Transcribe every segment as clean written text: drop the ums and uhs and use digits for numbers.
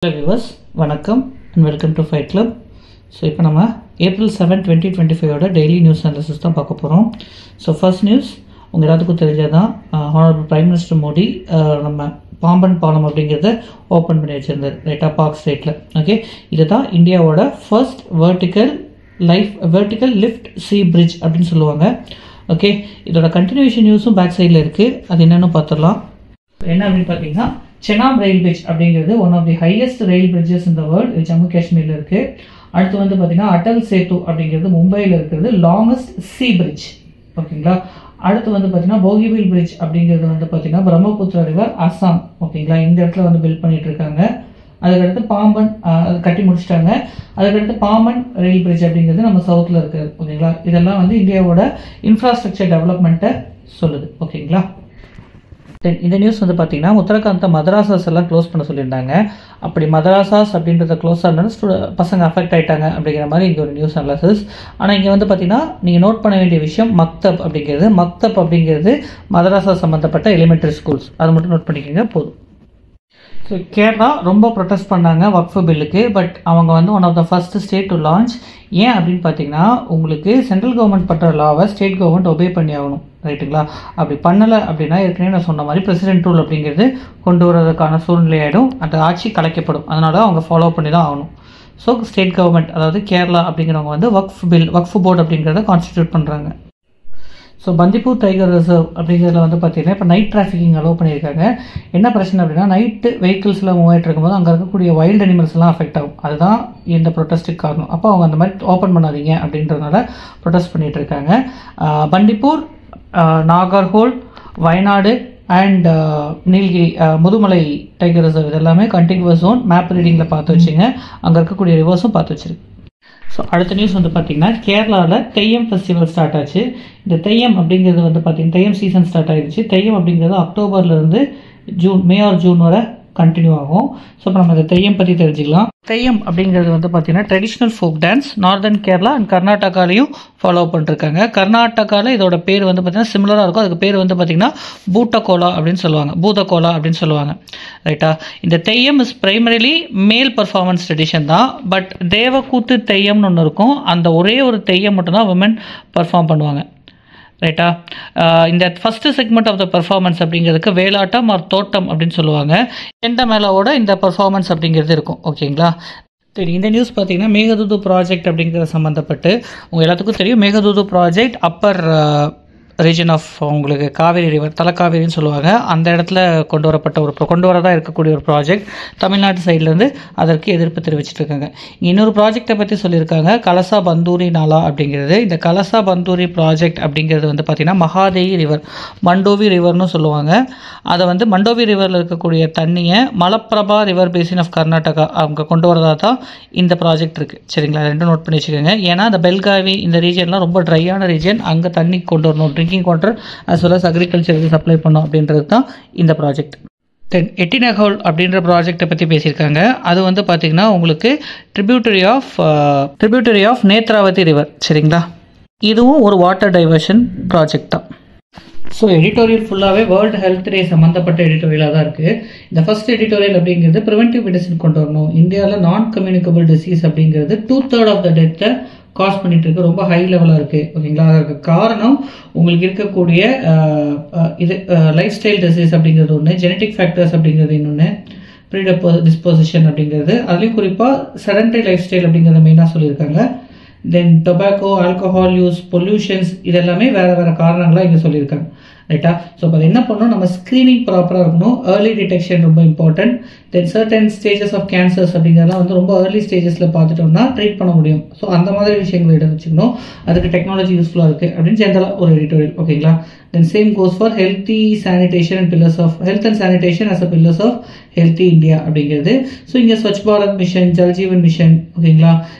Hello viewers, வணக்கம் and welcome to Fight Club. So இப்போ நம்ம April 7, 2025 ஓட daily news analysis தான் பார்க்க போகிறோம். So first news உங்கள் எல்லாத்துக்கும் தெரிஞ்சதான் Honorable Prime Minister Modi நம்ம பாம்பன் பாலம் அப்படிங்கிறத ஓப்பன் பண்ணி வச்சிருந்தார் ரைட்டா பார்க் ஸ்டேட்டில். ஓகே, இதுதான் இந்தியாவோட first vertical lift sea bridge அப்படின்னு சொல்லுவாங்க. ஓகே, இதோட கண்டினியூஷன் நியூஸும் பேக் சைடில் இருக்குது, அது என்னென்னு பார்த்துடலாம். என்ன அப்படின்னு பார்த்தீங்கன்னா செனாப் ரயில் பிரிட்ஜ் அப்படிங்கிறது one of the highest rail bridges இந்த வேர்ல்டு, இது ஜம்மு காஷ்மீரில் இருக்குது. அடுத்து வந்து பார்த்தீங்கன்னா அட்டல் சேத்து அப்படிங்கிறது மும்பையில் இருக்கிறது லாங்கஸ்ட் சி பிரிட்ஜ். ஓகேங்களா, அடுத்து வந்து பார்த்தீங்கன்னா போகிபில் பிரிட்ஜ் அப்படிங்கிறது வந்து பார்த்தீங்கன்னா பிரம்மபுத்திரா ரிவர் அஸ்ஸாம். ஓகேங்களா, இந்த இடத்துல வந்து பில்ட் பண்ணிட்டு இருக்காங்க. அதுக்கடுத்து பாம்பன் அது கட்டி முடிச்சிட்டாங்க. அதுக்கடுத்து பாம்பன் ரயில் பிரிட்ஜ் அப்படிங்கிறது நம்ம சவுத்தில் இருக்குது. ஓகேங்களா, இதெல்லாம் வந்து இந்தியாவோட இன்ஃப்ராஸ்ட்ரக்சர் டெவலப்மெண்ட்டை சொல்லுது. ஓகேங்களா, இந்த நியூஸ் வந்து பார்த்தீங்கன்னா உத்தரகாண்ட் மதராசாஸ் எல்லாம் க்ளோஸ் பண்ண சொல்லியிருந்தாங்க. அப்படி மதராசாஸ் அப்படின்றத க்ளோஸ் ஆனாலும் பசங்க அஃபெக்ட் ஆகிட்டாங்க அப்படிங்கிற மாதிரி இங்கே ஒரு நியூஸ் அனாலிசிஸ். ஆனால் இங்கே வந்து பார்த்தீங்கன்னா நீங்கள் நோட் பண்ண வேண்டிய விஷயம் மக்தப் அப்படிங்கிறது மதராசா சம்மந்தப்பட்ட எலிமெண்ட்ரி ஸ்கூல்ஸ், அதை மட்டும் நோட் பண்ணிக்கோங்க போதும். ஸோ கேரளா ரொம்ப ப்ரொட்டஸ்ட் பண்ணாங்க வக்ஃப் பில்லுக்கு. பட் அவங்க வந்து one of the first state to launch. ஏன் அப்படின்னு பார்த்தீங்கன்னா உங்களுக்கு சென்ட்ரல் கவர்மெண்ட் பண்ணுற லாவை ஸ்டேட் கவர்மெண்ட் ஒபே பண்ணி ஆகணும். ரைட்டுங்களா, அப்படி பண்ணலை அப்படின்னா ஏற்கனவே நான் சொன்ன மாதிரி பிரசிடென்ட் ரூல் அப்படிங்கிறது கொண்டு வரதுக்கான சூழ்நிலை ஆகிடும், அந்த ஆட்சி கலைக்கப்படும். அதனால அவங்க ஃபாலோ பண்ணி தான் ஆகணும். ஸோ ஸ்டேட் கவர்மெண்ட் அதாவது கேரளா அப்படிங்கிறவங்க வந்து வக்ஃப் போர்டு அப்படிங்கிறத கான்ஸ்டிடியூட் பண்ணுறாங்க. ஸோ பந்திப்பூர் டைகர் ரிசர்வ் அப்படிங்கிறதுல வந்து பார்த்தீங்கன்னா இப்போ நைட் டிராஃபிக்கிங் அலோவ் பண்ணியிருக்காங்க. என்ன பிரச்சனை அப்படின்னா நைட்டு வெஹிக்கிள்ஸ்லாம் மூவ் ஆகிட்டு இருக்கும்போது அங்கே இருக்கக்கூடிய வைல்டு அனிமல்ஸ்லாம் அஃபெக்ட் ஆகும். அதுதான் இந்த ப்ரொட்டஸ்ட்டுக்கு காரணம். அப்போ அவங்க அந்த மாதிரி ஓப்பன் பண்ணாதீங்க அப்படின்றதுனால ப்ரொட்டஸ்ட் பண்ணிகிட்டு இருக்காங்க. Bandipur, Nagarhole, Wayanad and Nilgiri Mudumalai tiger reserve இதெல்லாமே கண்டினியூஸ் ஜோன். மேப் ரீடிங்கில் பார்த்து வச்சுங்க, அங்கே இருக்கக்கூடிய ரிவர்ஸும் பார்த்து வச்சுருக்கு. ஸோ அடுத்த நியூஸ் வந்து பார்த்தீங்கன்னா கேரளாவில் தெய்யம் ஃபெஸ்டிவல் ஸ்டார்ட் ஆச்சு. இந்த தெய்யம் அப்படிங்கிறது வந்து பார்த்தீங்கன்னா தெய்யம் சீசன் ஸ்டார்ட் ஆகிடுச்சு. தெய்யம் அப்படிங்கிறது அக்டோபர்லேருந்து மே ஆர் ஜூன் வரை கண்டினியூ ஆகும். ஸோ இப்போ நம்ம இந்த தெய்யம் பற்றி தெரிஞ்சுக்கலாம். தெய்யம் அப்படிங்கிறது வந்து பார்த்தீங்கன்னா traditional folk dance. Northern Kerala and கர்நாடகாலையும் ஃபாலோ பண்ணிருக்காங்க. கர்நாடகாவில் இதோட பேர் வந்து பார்த்தீங்கன்னா சிமிலராக இருக்கும். அதுக்கு பேர் வந்து பார்த்தீங்கன்னா பூதகோலா அப்படின்னு சொல்லுவாங்க. ரைட்டா, இந்த தெய்யம் இஸ் பிரைமரிலி மேல் பர்ஃபார்மன்ஸ் ட்ரெடிஷன் தான். பட் தேவக்கூத்து தெய்யம்னு ஒன்று இருக்கும், அந்த ஒரே ஒரு தெய்யம் மட்டும்தான் விமன் பர்ஃபார்ம் பண்ணுவாங்க. ரைட்டா, இந்த first segment of the performance அப்படிங்கிறதுக்கு வேலாட்டம் ஆர் தோட்டம் அப்படின்னு சொல்லுவாங்க. எந்த மேலோட இந்த பர்ஃபார்மன்ஸ் அப்படிங்கிறது இருக்கும். ஓகேங்களா, சரி, இந்த நியூஸ் பார்த்தீங்கன்னா மேகதூது ப்ராஜெக்ட் அப்படிங்கிற சம்மந்தப்பட்டு உங்கள் எல்லாத்துக்கும் தெரியும். Meghdoot project Appar region of உங்களுக்கு காவேரி ரிவர், தலக்காவேரின்னு சொல்லுவாங்க, அந்த இடத்துல கொண்டு வரதாக இருக்கக்கூடிய ஒரு ப்ராஜெக்ட். தமிழ்நாட்டு சைட்லேருந்து அதற்கு எதிர்ப்பு தெரிவிச்சிட்டு இருக்காங்க. இன்னொரு ப்ராஜெக்டை பற்றி சொல்லியிருக்காங்க, கலசா பந்தூரி நாலா அப்படிங்கிறது. இந்த கலசா பந்தூரி ப்ராஜெக்ட் அப்படிங்கிறது வந்து பார்த்திங்கன்னா மகாதேவி ரிவர், மண்டோவி ரிவர்னு சொல்லுவாங்க. அதை வந்து மண்டோவி ரிவரில் இருக்கக்கூடிய தண்ணியை மலப்பிரபா ரிவர் பேசின் ஆஃப் கர்நாடகா அவங்க கொண்டு வரதாக தான் இந்த ப்ராஜெக்ட் இருக்குது. சரிங்களா, ரெண்டும் நோட் பண்ணி வச்சுக்கோங்க. ஏன்னா இந்த பெல்காவி இந்த ரீஜன்லாம் ரொம்ப ட்ரையான ரீஜன், அங்கே தண்ணி கொண்டு வரணும், drinking water as well as அக்ரிகல்ச்சருக்கு சப்ளை பண்ணோம் அப்படின்றது தான் இந்த ப்ராஜெக்ட். தென் எட்டினகோல் அப்படின்ற ப்ராஜெக்டை பற்றி பேசியிருக்காங்க. அது வந்து பார்த்திங்கன்னா உங்களுக்கு ட்ரிபியூட்டரி ஆஃப் நேத்ராவதி ரிவர். சரிங்களா, இதுவும் ஒரு வாட்டர் டைவர்ஷன் ப்ராஜெக்ட் தான். ஸோ எடிட்டோரியல் ஃபுல்லாகவே வேர்ல்டு ஹெல்த் டே சம்மந்தப்பட்ட எடிட்டோரியலாக தான் இருக்குது. இந்த ஃபர்ஸ்ட் எடிட்டோரியல் அப்படிங்கிறது ப்ரிவென்டிவ் மெடிசன் கொண்டு வரணும். இந்தியாவில் நான் கம்யூனிகபிள் டிசீஸ் அப்படிங்கிறது 2/3 ஆஃப் த டெத்தை காஸ் பண்ணிட்டு இருக்கு, ரொம்ப ஹை லெவலாக இருக்குது. ஓகேங்களா, அதற்கு காரணம் உங்களுக்கு இருக்கக்கூடிய இது லைஃப் ஸ்டைல் டிசீஸ் அப்படிங்கிறது ஒன்று, ஜெனட்டிக் ஃபேக்டர்ஸ் அப்படிங்கிறது இன்னொன்று, ப்ரீடிஸ்போசிஷன் அப்படிங்கிறது, அதுலேயும் குறிப்பாக செடன்டரி லைஃப் ஸ்டைல் அப்படிங்கிறத மெயினாக சொல்லியிருக்காங்க. தென் டொபாக்கோ, ஆல்கஹால் யூஸ், பொல்யூஷன்ஸ் இதெல்லாமே வேறு காரணங்களாக இங்கே சொல்லியிருக்காங்க. ரைட்டா, ஸோ இப்போ என்ன பண்ணணும், நம்ம ஸ்க்ரீனிங் ப்ராப்பராக இருக்கணும், ஏர்லி டிடெக்ஷன் ரொம்ப important. Then certain stages of cancers அப்படிங்கிறதெல்லாம் வந்து ரொம்ப ஏர்லி ஸ்டேஜஸில் பார்த்துட்டோம்னா ட்ரீட் பண்ண முடியும். ஸோ அந்த மாதிரி விஷயங்களை எடுத்து வச்சுக்கணும். அதுக்கு டெக்னாலஜி யூஸ்ஃபுல்லாக இருக்குது அப்படின்னு ஜென்ரலாக ஒரு எடிட்டோரியல். ஓகேங்களா, then same goes for health and sanitation as a pillars of healthy India அப்படிங்கிறது. ஸோ இங்கே ஸ்வச் பாரத் மிஷன், ஜல்ஜீவன் மிஷன். ஓகேங்களா,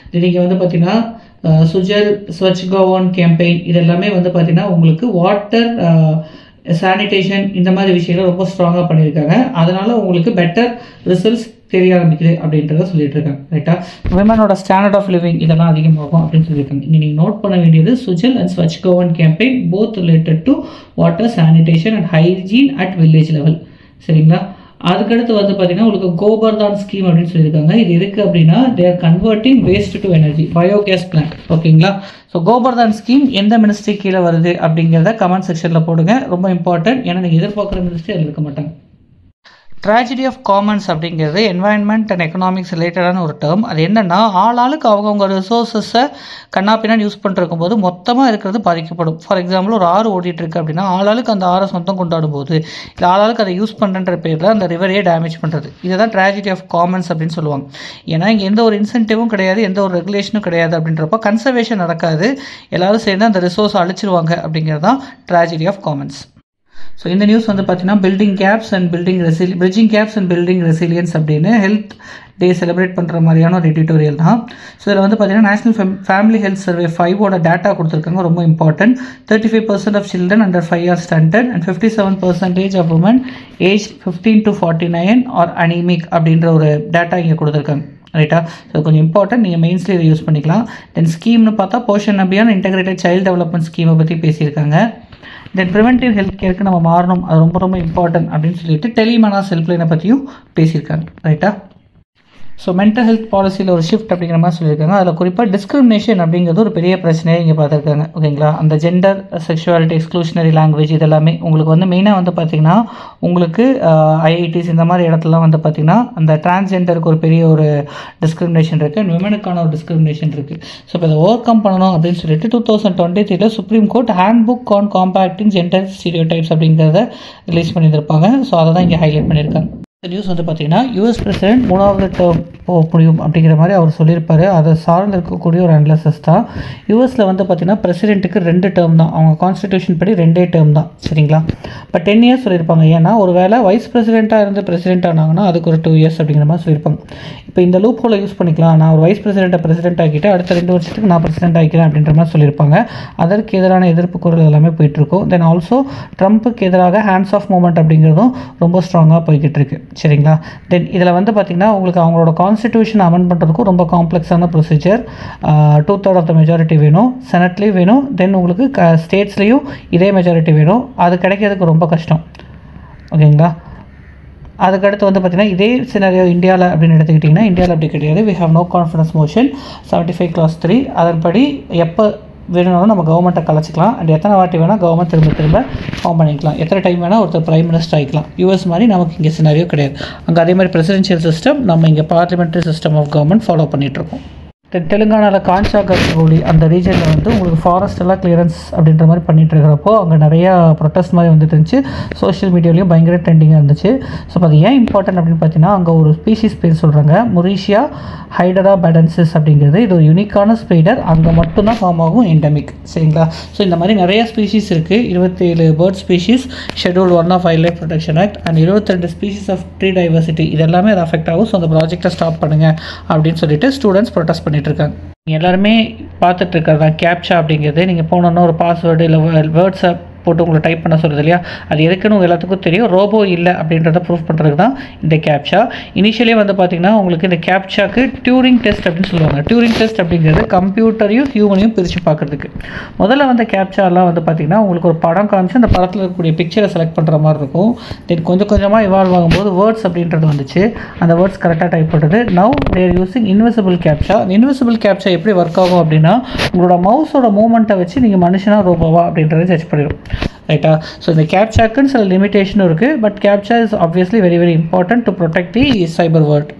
நீங்கள் வந்து பார்த்தீங்கன்னா சுஜல் ஸ்வச் கவர்ன் கேம்பெயின் இதெல்லாமே வந்து பார்த்தீங்கன்னா உங்களுக்கு வாட்டர் சானிடேஷன் இந்த மாதிரி விஷயங்கள் ரொம்ப ஸ்ட்ராங்காக பண்ணியிருக்காங்க. அதனால உங்களுக்கு பெட்டர் ரிசல்ட்ஸ் தெரிய ஆரம்பிக்குது அப்படின்றத சொல்லிட்டு இருக்காங்க. ரைட்டா, விமனோட ஸ்டாண்டர்ட் ஆஃப் லிவிங் இதெல்லாம் அதிகமாகும் அப்படின்னு சொல்லியிருக்காங்க. இங்கே நீங்கள் நோட் பண்ண வேண்டியது Sujal and Swachh govern campaign both related to water sanitation and hygiene at village level. சரிங்களா, அதுக்கடுத்து வந்து பார்த்தீங்கன்னா உங்களுக்கு கோபர்தான் ஸ்கீம் அப்படின்னு சொல்லியிருக்காங்க. இது எதுக்கு அப்படின்னா they are converting waste to energy, biogas plant. ஓகேங்களா? ஸோ கோபர்தான் ஸ்கீம் எந்த மினிஸ்ட்ரி கீழே வருது அப்படிங்கிறத கமெண்ட் செக்ஷனில் போடுங்க. ரொம்ப இம்பார்ட்டன்ட். ஏன்னா நீங்கள் எதிர்பார்க்குற மினிஸ்ட்ரி அதில் இருக்க மாட்டாங்க. ட்ராஜடி ஆஃப் காமன்ஸ் அப்படிங்கிறது என்வாயன்மெண்ட் அண்ட் எக்கனாமிக்ஸ் ரிலேட்டடான ஒரு டேர்ம். அது என்னென்னா ஆளுக்கு அவங்கவுங்க ரிசோர்ஸஸை கண்ணாப்பின்னான்னு யூஸ் பண்ணிருக்கும் போது மொத்தமாக இருக்கிறது பாதிக்கப்படும். ஃபார் எக்ஸாம்பிள் ஒரு ஆறு ஓடிட்டு இருக்கு அப்படின்னா ஆளுக்கு அந்த ஆறை சொந்தம் கொண்டாடும் போது இல்லை ஆளுக்கு அதை யூஸ் பண்ணுற பேரில் அந்த ரிவரையே டேமேஜ் பண்ணுறது. இதை தான் ட்ராஜடி ஆஃப் காமன்ஸ் அப்படின்னு சொல்லுவாங்க. ஏன்னா இங்கே எந்த ஒரு இன்சென்டிவும் கிடையாது, எந்த ஒரு ரெகுலேஷனும் கிடையாது. அப்படின்றப்போ கன்சர்வேஷன் நடக்காது, எல்லாரும் சேர்ந்து அந்த ரிசோர்ஸ் அழிச்சிருவாங்க. அப்படிங்கிறது தான் ட்ராஜடி ஆஃப் காமன்ஸ். ஸோ இந்த நியூஸ் வந்து பார்த்தீங்கன்னா bridging gaps and building resilience அப்படின்னு ஹெல்த் டே செலிப்ரேட் பண்ணுற மாதிரியான ஒரு எடிட்டோரியல் தான். ஸோ இதில் வந்து பார்த்தீங்கன்னா நேஷனல் ஃபேமிலி ஹெல்த் சர்வே 5ஓட டேட்டா கொடுத்துருக்காங்க. ரொம்ப important. 35% of children under 5 are stunted and 57% of women age 15 to 49 are anaemic அப்படின்ற ஒரு டேட்டா இங்கே கொடுத்துருக்காங்க. ரைட்டா? ஸோ கொஞ்சம் இம்பார்ட்டன்ட். நீங்கள் மெயின்ஸ்லேயே இதை யூஸ் பண்ணிக்கலாம். தென் ஸ்கீம்னு பார்த்தா Poshan Abhiyan integrated child development ஸ்கீமை பற்றி பேசியிருக்காங்க. தென் ப்ரிவென்டிவ் ஹெல்த் கேருக்கு நம்ம மாறணும், அது ரொம்ப ரொம்ப இம்பார்ட்டன்ட் அப்படின்னு சொல்லிட்டு டெலிமனாஸ் ஹெல்ப்லைனை பற்றியும் பேசியிருக்காங்க. ரைட்டா? ஸோ மென்டல் ஹெல்த் பாலிசியில் ஒரு ஷிஃப்ட் அப்படிங்கிற மாதிரி சொல்லியிருக்காங்க. அதில் குறிப்பாக டிஸ்கிரிமினேஷன் அப்படிங்கிறது ஒரு பெரிய பிரச்சனையை இங்கே பார்த்துருக்காங்க. ஓகேங்களா? அந்த ஜெண்டர், செக்ஷுவாலிட்டி, எக்ஸ்க்ளூஷனரி லாங்குவேஜ் இதெல்லாமே உங்களுக்கு வந்து மெயினாக வந்து பார்த்திங்கன்னா உங்களுக்கு ஐஐடிஸ் இந்த மாதிரி இடத்துலலாம் வந்து பார்த்திங்கன்னா அந்த டிரான்ஸ்ஜெண்டருக்கு ஒரு பெரிய ஒரு டிஸ்கிரிமினேஷன் இருக்குது அண்ட் விமனுக்கான ஒரு டிஸ்கிரிமினேஷன் இருக்குது. ஸோ இப்போ இதை ஓவர் கம் பண்ணணும் அப்படின்னு சொல்லிட்டு 2023 supreme court hand book on compacting gender stereotypes அப்படிங்கிறத ரிலீஸ் பண்ணியிருப்பாங்க. ஸோ அதை தான் இங்கே ஹைலைட் பண்ணியிருக்காங்க. இந்த நியூஸ் வந்து பார்த்தீங்கன்னா யூஎஸ் பிரசிடென்ட் 3வது டேர்ம் போக முடியும் அப்படிங்கிற மாதிரி அவர் சொல்லியிருப்பார். அதை சார்ந்து இருக்கக்கூடிய ஒரு அனலிசிஸ் தான். யூஎஸில் வந்து பார்த்தீங்கன்னா பிரசிடென்ட்டுக்கு 2 டேர்ம் தான். அவங்க கான்ஸ்டிடியூஷன் படி 2 டேர்ம் தான். சரிங்களா? இப்போ 10 இயர்ஸ் சொல்லியிருப்பாங்க. ஏன்னா ஒரு வேளை வைஸ் பிரசிடென்ட்டாக இருந்து பிரசிடென்ட் ஆனாங்கன்னா அதுக்கு ஒரு 2 இயர்ஸ் அப்படிங்கிற மாதிரி சொல்லியிருப்பாங்க. இப்போ இந்த லூப் ஹோலை யூஸ் பண்ணிக்கலாம். நான் ஒரு வைஸ் பிரசிடென்ட்டை பிரசிடென்ட் ஆக்கிட்டு அடுத்த 2 வருஷத்துக்கு நான் பிரசிடென்ட் ஆகிக்கிறேன் அப்படின்ற மாதிரி சொல்லியிருப்பாங்க. அதற்கு எதிரான எதிர்ப்பு குரல் எல்லாமே போயிட்டுருக்கும். தென் ஆல்சோ ட்ரம்ப்புக்கு எதிராக ஹேண்ட்ஸ் ஆஃப் மூமெண்ட் அப்படிங்கிறதும் ரொம்ப ஸ்ட்ராங்காக போய்கிட்டு இருக்கு. சரிங்களா? தென் இதில் வந்து பார்த்திங்கன்னா உங்களுக்கு அவங்களோட கான்ஸ்டிடியூஷன் அமெண்ட் பண்ணுறதுக்கும் ரொம்ப காம்ப்ளெக்ஸான ப்ரொசீஜர். 2/3 ஆஃப் த மெஜாரிட்டி வேணும், செனட்லேயும் வேணும், தென் உங்களுக்கு ஸ்டேட்ஸ்லேயும் இதே மெஜாரிட்டி வேணும். அது கிடைக்கிறதுக்கு ரொம்ப கஷ்டம். ஓகேங்களா? அதுக்கடுத்து வந்து பார்த்திங்கன்னா இதே சினாரியோ இந்தியாவில் அப்படின்னு எடுத்துக்கிட்டிங்கன்னா இந்தியாவில் அப்படி கிடையாது. We have no confidence motion 75(3) அதன்படி எப்போ வேணும்னாலும் நம்ம கவர்மெண்ட்டை கலைச்சிக்கலாம். அண்ட் எத்தனை வாட்டி வேணால் கவர்மெண்ட் திரும்ப ஃபார்ம் பண்ணிக்கலாம். எத்தனை டைம் வேணால் ஒருத்தர் பிரைம் மினிஸ்டர் ஆகிக்கலாம். யூஎஸ் மாதிரி நமக்கு இங்கே சினாரியோ கிடையாது. அங்கே அதே மாதிரி பிரசிடென்ஷியல் சிஸ்டம், நம்ம இங்கே parliamentary system of government follow பண்ணிகிட்ருக்கோம். தெலுங்கானாவில் காஞ்சாகர்கோலி அந்த ரீஜனில் வந்து உங்களுக்கு ஃபாரஸ்ட் எல்லாம் கிளியரன்ஸ் அப்படின்ற மாதிரி பண்ணிகிட்டு இருக்கிறப்போ அங்கே நிறையா ப்ரொட்டஸ்ட் மாதிரி வந்துட்டு இருந்துச்சு. சோஷியல் மீடியாலையும் பயங்கர ட்ரெண்டிங்காக இருந்துச்சு. ஸோ அது ஏன் இம்பார்ட்டன்ட் அப்படின்னு பார்த்தீங்கன்னா அங்கே ஒரு ஸ்பீஷீஸ் பேர் சொல்கிறாங்க, மொரீஷியா ஹைடராபேடன்சிஸ் அப்படிங்கிறது. இது ஒரு யூனிக்கான ஸ்பைடர், அங்கே மட்டும்தான் ஃபார்ம் ஆகும், எண்டமிக். சரிங்களா? ஸோ இந்த மாதிரி நிறைய ஸ்பீஷீஸ் இருக்குது. 27 bird species schedule 1 of wild life protection act and 22 species of tree diversity. இது எல்லாமே அது அஃபெக்ட் ஆகும். ஸோ அந்த ப்ராஜெக்டை ஸ்டாப் பண்ணுங்கள் அப்படின்னு சொல்லிட்டு ஸ்டூடெண்ட்ஸ் ப்ரொட்டஸ்ட் பண்ணிட்டு இருக்காங்க. நீங்கள் எல்லாருமே பார்த்துட்டு இருக்கிறது தான் கேப்சா அப்படிங்கிறது. நீங்கள் போனோன்னா ஒரு பாஸ்வேர்டு இல்லை வேர்ட்ஸை போட்டு உங்களை டைப் பண்ண சொல்கிறது இல்லையா, அது எதுக்குன்னு உங்கள் எல்லாத்துக்கும் தெரியும். ரோபோ இல்லை அப்படின்றத ப்ரூஃப் பண்ணுறதுக்கு தான் இந்த கேப்சா. இனிஷியலே வந்து பார்த்திங்கன்னா உங்களுக்கு இந்த கேப்சாக்கு டியூரிங் டெஸ்ட் அப்படின்னு சொல்லுவாங்க. டியூரிங் டெஸ்ட் அப்படிங்கிறது கம்ப்யூட்டரையும் ஹியூமனையும் பிரித்து பார்க்குறதுக்கு. முதல்ல வந்து கேப்சாலாம் வந்து பார்த்திங்கன்னா உங்களுக்கு ஒரு படம் காமிச்சு அந்த படத்தில் இருக்கக்கூடிய பிக்சரை செலக்ட் பண்ணுற மாதிரி இருக்கும். தென் கொஞ்சம் கொஞ்சமாக இவால்வ் ஆகும்போது வேர்ட்ஸ் அப்படின்றது வந்துச்சு. அந்த வேர்ட்ஸ் கரெக்டாக டைப் பண்ணுறது. நவ் தேர் using invisible captcha. Invisible captcha எப்படி ஒர்க் ஆகும் அப்படின்னா உங்களோட மவுஸோட மூவ்மெண்ட்டை வச்சு நீங்கள் மனுஷனாக ரோபோவா அப்படின்றத ஜட்ஜ் பண்ணிடும். ரைட்டா? ஸோ இந்த கேப்சாக்குன்னு சில லிமிடேஷனும் இருக்குது. But captcha is obviously very very important to protect the cyber world.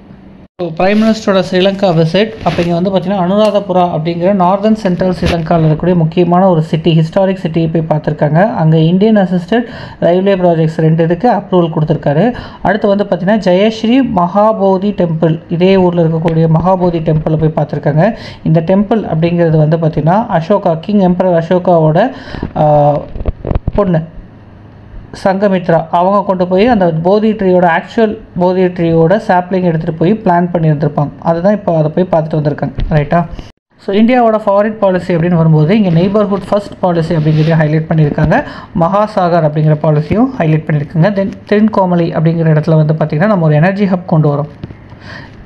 So prime மினிஸ்டரோட ஸ்ரீலங்கா விசிட். அப்போ இங்கே வந்து பார்த்திங்கன்னா அனுராதபுரா அப்படிங்கிற நார்தன் சென்ட்ரல் ஸ்ரீலங்காவில் இருக்கக்கூடிய முக்கியமான ஒரு சிட்டி, ஹிஸ்டாரிக் சிட்டியை போய் பார்த்துருக்காங்க. அங்கே இந்தியன் அசிஸ்டட் ரயில்வே ப்ராஜெக்ட்ஸ் 2 இதுக்கு அப்ரூவல் கொடுத்துருக்காரு. அடுத்து வந்து பார்த்திங்கன்னா ஜெயஸ்ரீ மகாபோதி டெம்பிள், இதே ஊரில் இருக்கக்கூடிய மகாபோதி டெம்பிளில் போய் பார்த்துருக்காங்க. இந்த டெம்பிள் அப்படிங்கிறது வந்து பார்த்திங்கன்னா அசோகா, கிங் எம்பரர் அசோகாவோட பொண்ணு சங்கமித்ரா அவங்க கொண்டு போய் அந்த போதி ட்ரீயோட ஆக்சுவல் போதி ட்ரீயோட சாப்ளிங் எடுத்துகிட்டு போய் பிளான் பண்ணியிருந்திருப்பாங்க. அதுதான் இப்போ அதை போய் பார்த்துட்டு வந்திருக்காங்க. ரைட்டா? ஸோ இந்தியாவோட ஃபாரின் பாலிசி அப்படின்னு வரும்போது இங்கே நெய்பர்ஹுட் ஃபர்ஸ்ட் பாலிசி அப்படிங்கிறதையும் ஹைலைட் பண்ணியிருக்காங்க. மகாசாகர் அப்படிங்கிற பாலிசியும் ஹைலைட் பண்ணியிருக்காங்க. தென் திருக்கோமலை அப்படிங்கிற இடத்துல வந்து பார்த்திங்கன்னா நம்ம ஒரு எனர்ஜி ஹப் கொண்டு வரோம்.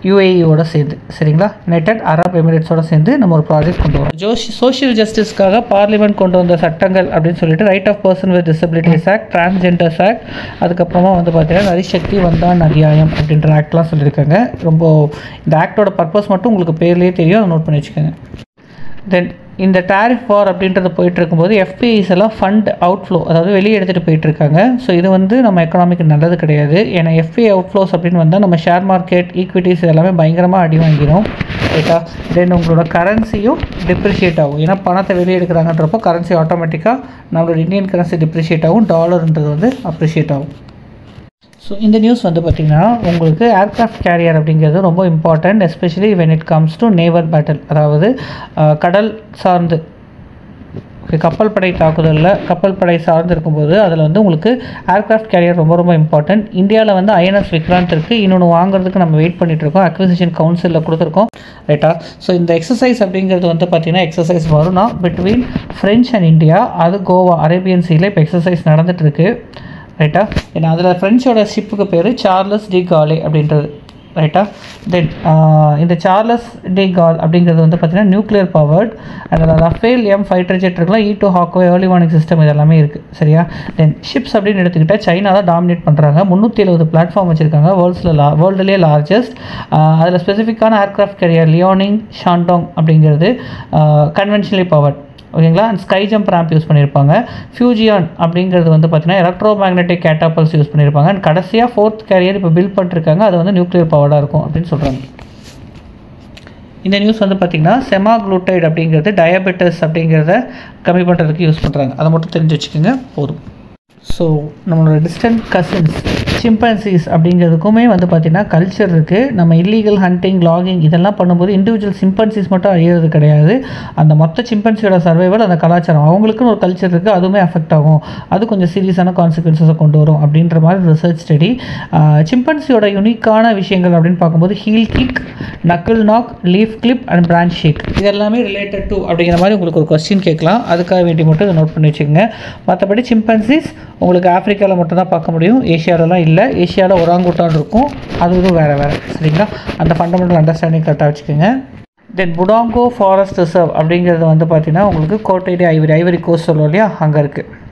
யூஏஇயோட சேர்ந்து, சரிங்களா, யுனைடெட் அரப் எமிரேட்ஸோட சேர்ந்து நம்ம ஒரு ப்ராஜெக்ட் கொண்டு வரோம். சோஷியல் ஜஸ்டிஸ்க்காக பார்லிமெண்ட் கொண்டு வந்த சட்டங்கள் அப்படின்னு சொல்லிட்டு right of person with disabilities act, transgenders act, அதுக்கப்புறமா வந்து பார்த்தீங்கன்னா நரிசக்தி வந்தான் அத்தியாயம் அப்படின்ற ஆக்ட்லாம் சொல்லியிருக்காங்க. ரொம்ப இந்த ஆக்டோட பர்பஸ் மட்டும் உங்களுக்கு பேர்லேயே தெரியும், அதை நோட் பண்ணி வச்சுக்கோங்க. தென் இந்த டேரிஃப் வார் அப்படின்றது போயிட்டு இருக்கும்போது எஃபிஐஸ் எல்லாம் ஃபண்ட் அவுட்ஃப்ளோ, அதாவது வெளியே எடுத்துகிட்டு போயிட்டுருக்காங்க. ஸோ இது வந்து நம்ம எக்கனாமிக்கு நல்லது கிடையாது. ஏன்னா எஃபிஐ அவுட்ஃப்ளோஸ் அப்படின்னு வந்தால் நம்ம ஷேர் மார்க்கெட், ஈக்விட்டிஸ் எல்லாமே பயங்கரமாக அடி வாங்கிடும், ரைட்டா. தென் உங்களோட கரன்சியும் டிப்ரிஷியேட் ஆகும். ஏன்னா பணத்தை வெளியே எடுக்கிறாங்கன்றப்போ கரன்சி ஆட்டோமேட்டிக்காக நம்மளோட இந்தியன் கரன்சி டிப்ரிஷியேட் ஆகும், டாலர்ன்றது வந்து அப்ரிஷியேட் ஆகும். ஸோ இந்த நியூஸ் வந்து பார்த்திங்கன்னா உங்களுக்கு ஏர்க்ராஃப்ட் கேரியர் அப்படிங்கிறது ரொம்ப important, especially when it comes to naval battle, அதாவது கடல் சார்ந்து கப்பல் படை தாக்குதலில் கப்பல் படை சார்ந்து இருக்கும்போது அதில் வந்து உங்களுக்கு ஏர்க்ராஃப்ட் கேரியர் ரொம்ப ரொம்ப இம்பார்ட்டன்ட். இந்தியாவில் வந்து ஐஎன்எஸ் விக்ராந்த் இருக்குது, இன்னொன்று வாங்குறதுக்கு நம்ம வெயிட் பண்ணிகிட்ருக்கோம், அக்விசிஷன் கவுன்சிலில் கொடுத்துருக்கோம், ரைட்டா. ஸோ இந்த எக்ஸசைஸ் அப்படிங்கிறது வந்து பார்த்திங்கன்னா எக்ஸசைஸ் வரும்னா பிட்வீன் ஃப்ரெஞ்ச் அண்ட் இந்தியா, அது கோவா அரேபியன் சீல இப்போ எக்ஸசைஸ் நடந்துகிட்ருக்கு, ரைட்டா. ஏன்னா அதில் ஃப்ரெஞ்சோட ஷிப்புக்கு பேர் சார்லஸ் டி காலே அப்படின்றது, ரைட்டா. தென் இந்த சார்லஸ் டி கால் அப்படிங்கிறது வந்து பார்த்திங்கன்னா நியூக்ளியர் பவர்ட், அதில் ரஃபேல் எம் ஃபைட்டர் ஜெட் இருக்கலாம், E2 ஹாக்வே ஏர்லி வார்னிங் சிஸ்டம் இதெல்லாமே இருக்குது, சரியா. தென் ஷிப்ஸ் அப்படின்னு எடுத்துக்கிட்டால் சைனா தான் டாமினேட் பண்ணுறாங்க, 370 பிளாட்ஃபார்ம் வச்சுருக்காங்க, வேர்ல்டுலேயே லார்ஜஸ்ட். அதில் ஸ்பெசிஃபிக்கான ஏர்க்ராஃப்ட் கேரியர் லியோனிங் ஷாண்டோங் அப்படிங்கிறது கன்வென்ஷனலி பவர்ட், ஓகேங்களா. And sky jump ramp use பண்ணியிருப்பாங்க. ஃபியூஜியான் அப்படிங்கிறது வந்து பார்த்திங்கன்னா எலக்ட்ரோ மேக்னெட்டிக் கேட்டாபல்ஸ் யூஸ் பண்ணியிருப்பாங்க. அண்ட் கடைசியாக 4th கேரியர் இப்போ பில்ட் பண்ணிருக்காங்க, அது வந்து நியூக்ளியர் பவர்டாக இருக்கும் அப்படின்னு சொல்கிறாங்க. இந்த நியூஸ் வந்து பார்த்திங்கன்னா செமாக்ளூட்டைட் அப்படிங்கிறது டயபெட்டிஸ் அப்படிங்கிறத கம்மி பண்ணுறதுக்கு யூஸ் பண்ணுறாங்க, அதை மட்டும் தெரிஞ்சு வச்சுக்கோங்க போதும். ஸோ நம்மளோட டிஸ்டன்ட் கசின்ஸ் சிம்பன்சிஸ் அப்படிங்கிறதுக்குமே வந்து பார்த்திங்கன்னா கல்ச்சர் இருக்குது. நம்ம இல்லீகல் ஹண்டிங், லாகிங் இதெல்லாம் பண்ணும்போது இண்டிவிஜுவல் சிம்பன்சிஸ் மட்டும் அழியிறது கிடையாது, அந்த மொத்த சிம்பன்சியோட சர்வைவல், அந்த கலாச்சாரம், அவங்களுக்குன்னு ஒரு கல்ச்சர் இருக்குது, அதுவுமே அஃபெக்ட் ஆகும், அது கொஞ்சம் சீரியஸான கான்சிக்வன்சஸை கொண்டு வரும் அப்படின்ற மாதிரி ரிசர்ச் ஸ்டடி. சிம்பன்சியோட யூனிக்கான விஷயங்கள் அப்படின்னு பார்க்கும்போது heel kick, knuckle knock, leaf clip and branch shake இதெல்லாமே ரிலேட்டட் டு அப்படிங்கிற மாதிரி உங்களுக்கு ஒரு கொஸ்டின் கேட்கலாம், அதுக்காக வேண்டி மட்டும் இதை நோட் பண்ணி வச்சுக்கோங்க. மற்றபடி சிம்பன்சிஸ் உங்களுக்கு ஆஃப்ரிக்காவில் மட்டும்தான் பார்க்க முடியும், ஏஷியாவிலலாம் இல்லை. ஏஷியாவில் ஒராங்குட்டான் இருக்கும், அது இதுவும் வேறு வேறு, சரிங்களா. அந்த ஃபண்டமெண்டல் அண்டர்ஸ்டாண்டிங் கரெக்டாக வச்சுக்கோங்க. தென் புடாங்கோ ஃபாரஸ்ட் ரிசர்வ் அப்படிங்கிறது வந்து பார்த்திங்கன்னா உங்களுக்கு கோட்டைடி ஐவரி கோஸ்ட் சொல்லுவோம் இல்லையா, அங்கே இருக்குது.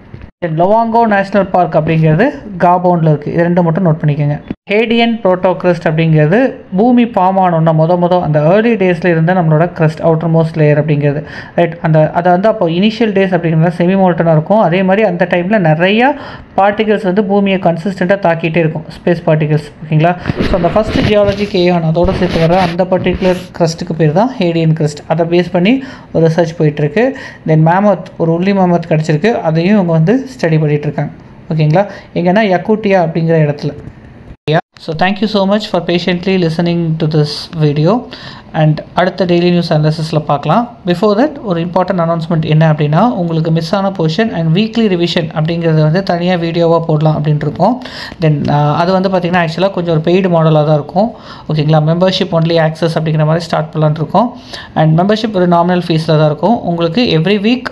தென் லொவாங்கோ நேஷ்னல் பார்க் அப்படிங்கிறது காபோனில் இருக்குது, இது ரெண்டும் மட்டும் நோட் பண்ணிக்கோங்க. ஹேடியன் ப்ரோட்டோக்ரஸ்ட் அப்படிங்கிறது பூமி ஃபார்ம் ஆனோன்னா அந்த ஏர்லி டேஸில் இருந்த நம்மளோட க்ரஸ்ட் அவுட்டர் மோஸ்ட் லேயர் அப்படிங்கிறது, ரைட். அதை வந்து அப்போ இனிஷியல் டேஸ் அப்படிங்கிறது செமி மோல்டனாக இருக்கும். அதே மாதிரி அந்த டைமில் நிறையா பார்ட்டிகல்ஸ் வந்து பூமியை கன்சிஸ்டண்ட்டாக தாக்கிட்டே இருக்கும், ஸ்பேஸ் பார்ட்டிகல்ஸ், ஓகேங்களா. ஸோ அந்த ஃபஸ்ட்டு ஜியாலஜிக் ஏஆன் அதோடு சேர்த்து வர அந்த பர்டிகுலர் க்ரஸ்ட்டுக்கு பேர் தான் ஹேடியன் க்ரஸ்ட். அதை பேஸ் பண்ணி ஒரு ரிசர்ச் போயிட்டுருக்கு. தென் மேமத், ஒரு உள்ளி மேமத் கிடச்சிருக்கு, அதையும் இவங்க வந்து ஸ்டடி பண்ணிகிட்ருக்காங்க, ஓகேங்களா. எங்கன்னா யக்கூட்டியா அப்படிங்கிற இடத்துல. So thank you so much for patiently listening to this video and அடுத்த டெய்லி நியூஸ் அனாலிசிஸில் பார்க்கலாம். பிஃபோர் தட் ஒரு இம்பார்ட்டன்ட் அனௌன்ஸ்மெண்ட் என்ன அப்படின்னா, உங்களுக்கு மிஸ் ஆன போர்ஷன் அண்ட் வீக்லி ரிவிஷன் அப்படிங்கிறது வந்து தனியாக வீடியோவாக போடலாம் அப்படின்ட்டு இருக்கோம். தென் அது வந்து பார்த்திங்கன்னா ஆக்சுவலாக கொஞ்சம் ஒரு பெய்டு மாடலாக தான் இருக்கும், ஓகேங்களா. மெம்பர்ஷிப் ஒன்லி ஆக்சஸ் அப்படிங்கிற மாதிரி ஸ்டார்ட் பண்ணலான்னு இருக்கோம். அண்ட் மெம்பர்ஷிப் ஒரு நாமினல் ஃபீஸில் தான் இருக்கும். உங்களுக்கு எவ்ரி வீக்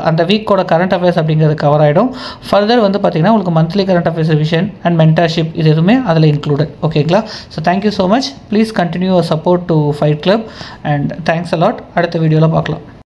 அந்த வீக்கோட கரண்ட் அஃபேர்ஸ் அப்படிங்கிறது கவர் ஆகிடும். ஃபர்தர் வந்து பார்த்திங்கன்னா உங்களுக்கு monthly current affairs revision and mentorship இது எதுவுமே அதில் இன்க்ளூடட், ஓகேங்களா. So thank you so much, please continue support to fight club and thanks a lot. அடுத்த வீடியோவில் பார்க்கலாம்.